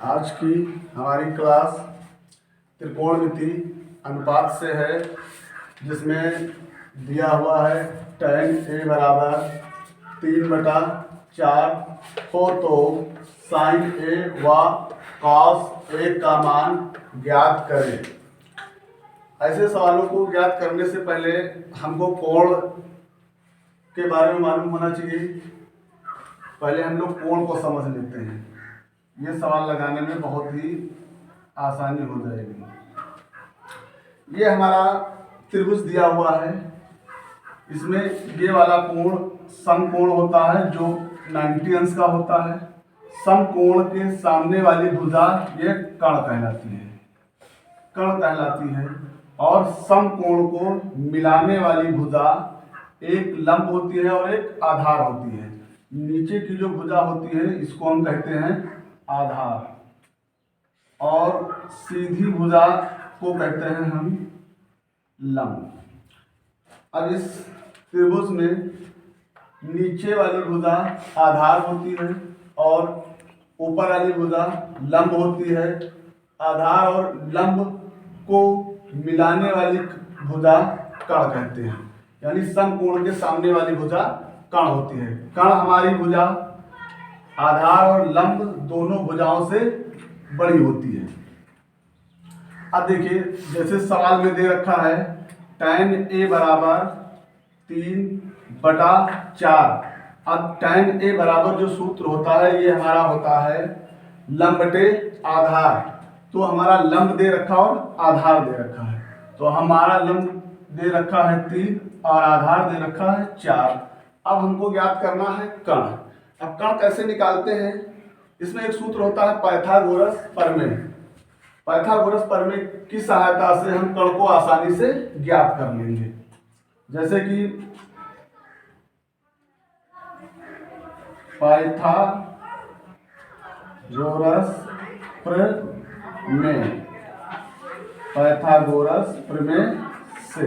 आज की हमारी क्लास त्रिकोणमिति अनुपात से है, जिसमें दिया हुआ है tan a बराबर 3/4 हो तो sin a व cos a का मान ज्ञात करें। ऐसे सवालों को ज्ञात करने से पहले हमको कोण के बारे में मालूम होना चाहिए। पहले हम लोग कोण को समझ लेते हैं, ये सवाल लगाने में बहुत ही आसानी हो जाएगी। ये हमारा त्रिभुज दिया हुआ है, इसमें ये वाला कोण समकोण होता है जो 90 अंश का होता है। समकोण के सामने वाली भुजा ये कर्ण कहलाती है, और समकोण को मिलाने वाली भुजा एक लंब होती है और एक आधार होती है। नीचे की जो भुजा होती है इसको हम कहते हैं आधार, और सीधी भुजा को कहते हैं हम लंब। अब इस त्रिभुज में नीचे वाली भुजा आधार होती है और ऊपर वाली भुजा लंब होती है। आधार और लंब को मिलाने वाली भुजा कर्ण कहते हैं, यानी समकोण के सामने वाली भुजा कर्ण होती है। कर्ण हमारी भुजा आधार और लंब दोनों भुजाओं से बड़ी होती है। अब देखिए, जैसे सवाल में दे रखा है tan a बराबर 3/4। अब tan a बराबर जो सूत्र होता है ये हमारा होता है लंब बटे आधार। तो हमारा लंब दे रखा और आधार दे रखा है, तो हमारा लंब दे रखा है 3 और आधार दे रखा है 4। अब हमको ज्ञात करना है कर्ण। अब कर्ण कैसे निकालते हैं? इसमें एक सूत्र होता है पाइथागोरस प्रमेय। पाइथागोरस प्रमेय की सहायता से हम कर्ण को आसानी से ज्ञात कर लेंगे। जैसे कि पाइथागोरस प्रमेय, पाइथागोरस प्रमेय से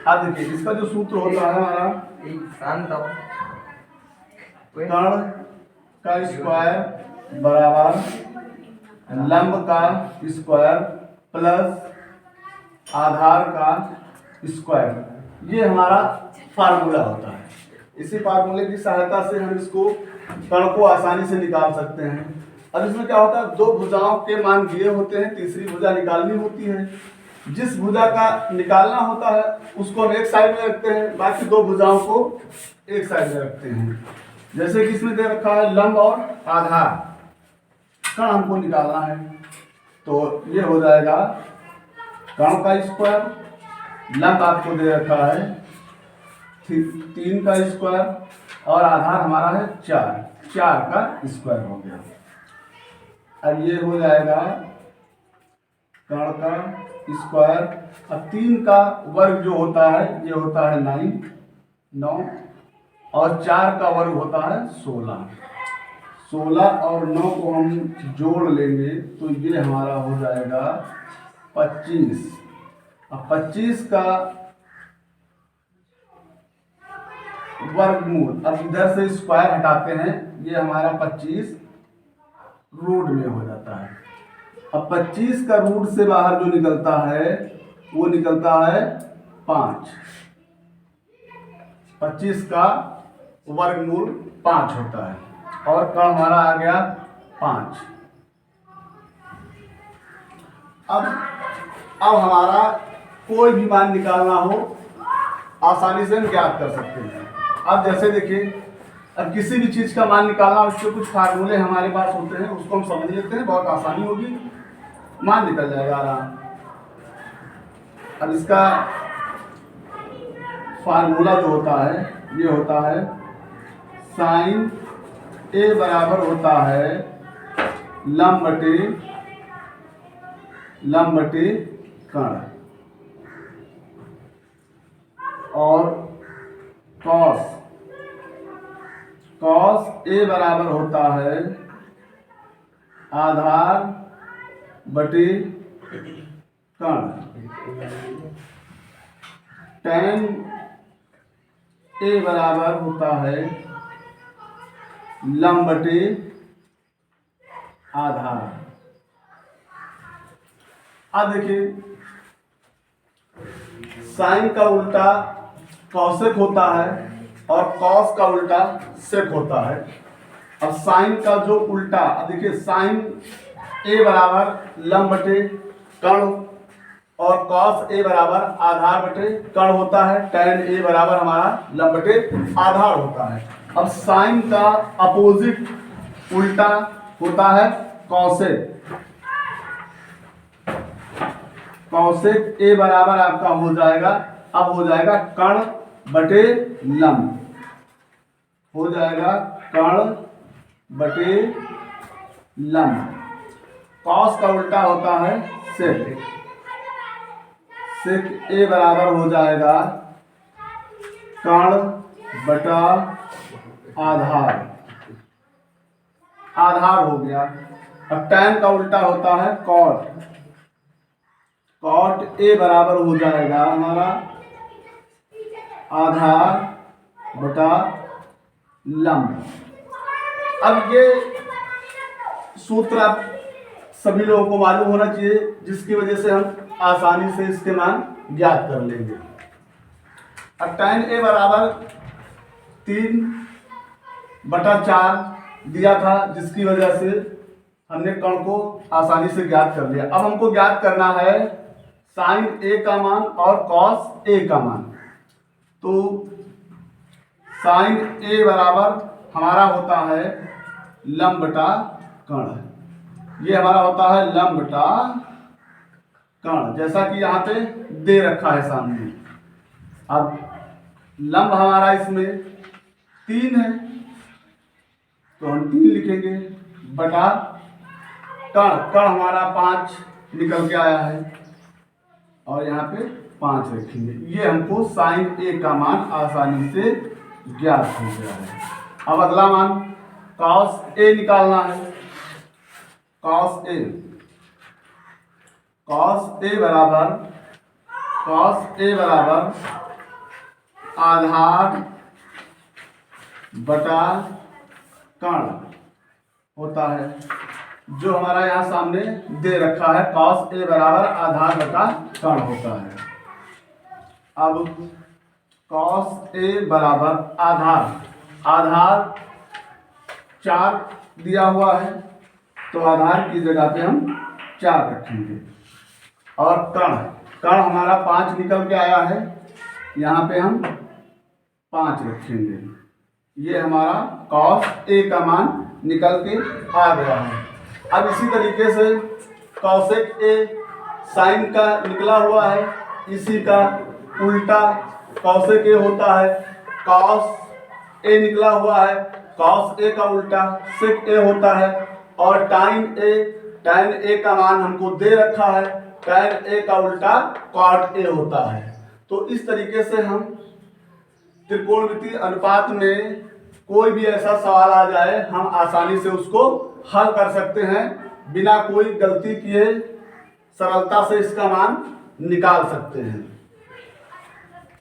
अब देखिए इसका जो सूत्र होता है हमारा कर्ण का स्क्वायर बराबर लंब का स्क्वायर प्लस आधार का स्क्वायर। ये हमारा फार्मूला होता है। इसी फार्मूले की सहायता से हम इसको कर्ण को आसानी से निकाल सकते हैं। अब इसमें क्या होता है, दो भुजाओं के मान दिए होते हैं, तीसरी भुजा निकालनी होती है। जिस भुजा का निकालना होता है उसको हम एक साइड में रखते हैं, बाकी दो भुजाओं को एक साइड में रखते हैं। जैसे कि इसमें दे रखा है लंब और आधार, कर्ण हमको निकालना है, तो ये हो जाएगा कर्ण का स्क्वायर, लंब आपको दे रखा है 3 का स्क्वायर और आधार हमारा है 4 का स्क्वायर हो गया। अब ये हो जाएगा कर्ण का स्क्वायर। अब 3 का वर्ग जो होता है ये होता है 9 और 4 का वर्ग होता है 16 और 9 को हम जोड़ लेंगे तो ये हमारा हो जाएगा 25। अब 25 का वर्गमूल, अब इधर से स्क्वायर हटाते हैं, ये हमारा 25 रूट में हो जाता है। अब 25 का रूट से बाहर जो निकलता है वो निकलता है 5। 25 का वर्गमूल 5 होता है और कर्ण हमारा आ गया 5। अब हमारा कोई भी मान निकालना हो आसानी से हम ज्ञात कर सकते हैं। अब जैसे देखिए, अब किसी भी चीज का मान निकालना, उसके कुछ फार्मूले हमारे पास होते हैं, उसको हम समझ लेते हैं, बहुत आसानी होगी, मान निकल जाएगा आराम। अब इसका फार्मूला जो होता है ये होता है साइन ए बराबर होता है लंब बटे कर्ण, और कॉस ए बराबर होता है आधार बटे कर्ण। tan ए बराबर होता है लंब बटे आधार। अब देखिए साइन का उल्टा कॉसेक होता है और कॉस का उल्टा सेक होता है। अब साइन का जो उल्टा, देखिए साइन ए बराबर लंब बटे कर्ण और कॉस ए बराबर आधार बटे कर्ण होता है। tan ए बराबर हमारा लंब बटे आधार होता है। अब साइन का अपोजिट उल्टा होता है कॉसेक। कॉसेक ए बराबर आपका हो जाएगा, अब हो जाएगा कर्ण बटे लंब, हो जाएगा कर्ण बटे लंब। कॉस का उल्टा होता है सेक। सेक ए बराबर हो जाएगा कर्ण बटा आधार, आधार हो गया। अब tan का उल्टा होता है कॉट। कॉट ए बराबर हो जाएगा हमारा आधार बटा लंब। अब ये सूत्र आप सभी लोगों को मालूम होना चाहिए, जिसकी वजह से हम आसानी से इसके मान ज्ञात कर लेंगे। अब tan ए बराबर 3/4 दिया था, जिसकी वजह से हमने कर्ण को आसानी से ज्ञात कर लिया। अब हमको ज्ञात करना है साइन ए का मान और कॉस ए का मान। तो साइन ए बराबर हमारा होता है लंब बटा कर्ण, ये हमारा होता है लंब बटा कर्ण, जैसा कि यहाँ पे दे रखा है सामने। अब लंब हमारा इसमें 3 है तो हम 3 लिखेंगे बटा कर्ण, कर्ण हमारा 5 निकल के आया है और यहाँ पे 5 रखेंगे। ये हमको साइन ए का मान आसानी से ज्ञात हो गया है। अब अगला मान कॉस ए निकालना है। कॉस ए, कॉस ए बराबर, कॉस ए बराबर आधार बटा कर्ण होता है, जो हमारा यहाँ सामने दे रखा है। कॉस ए बराबर आधार बटा कर्ण होता है। अब कॉस ए बराबर आधार, आधार 4 दिया हुआ है तो आधार की जगह पे हम 4 रखेंगे। और कर्ण, कर्ण हमारा 5 निकल के आया है, यहाँ पे हम 5 रखेंगे। ये हमारा कॉस ए का मान निकल के आ गया है। अब इसी तरीके से कॉसेक ए साइन का निकला हुआ है, इसी का उल्टा कॉसेक ए होता है। कॉस ए निकला हुआ है, कॉस ए का उल्टा सेक ए होता है। और tan ए का मान हमको दे रखा है, tan ए का उल्टा कॉट ए होता है। तो इस तरीके से हम त्रिकोणमितीय अनुपात में कोई भी ऐसा सवाल आ जाए, हम आसानी से उसको हल कर सकते हैं, बिना कोई गलती किए सरलता से इसका मान निकाल सकते हैं।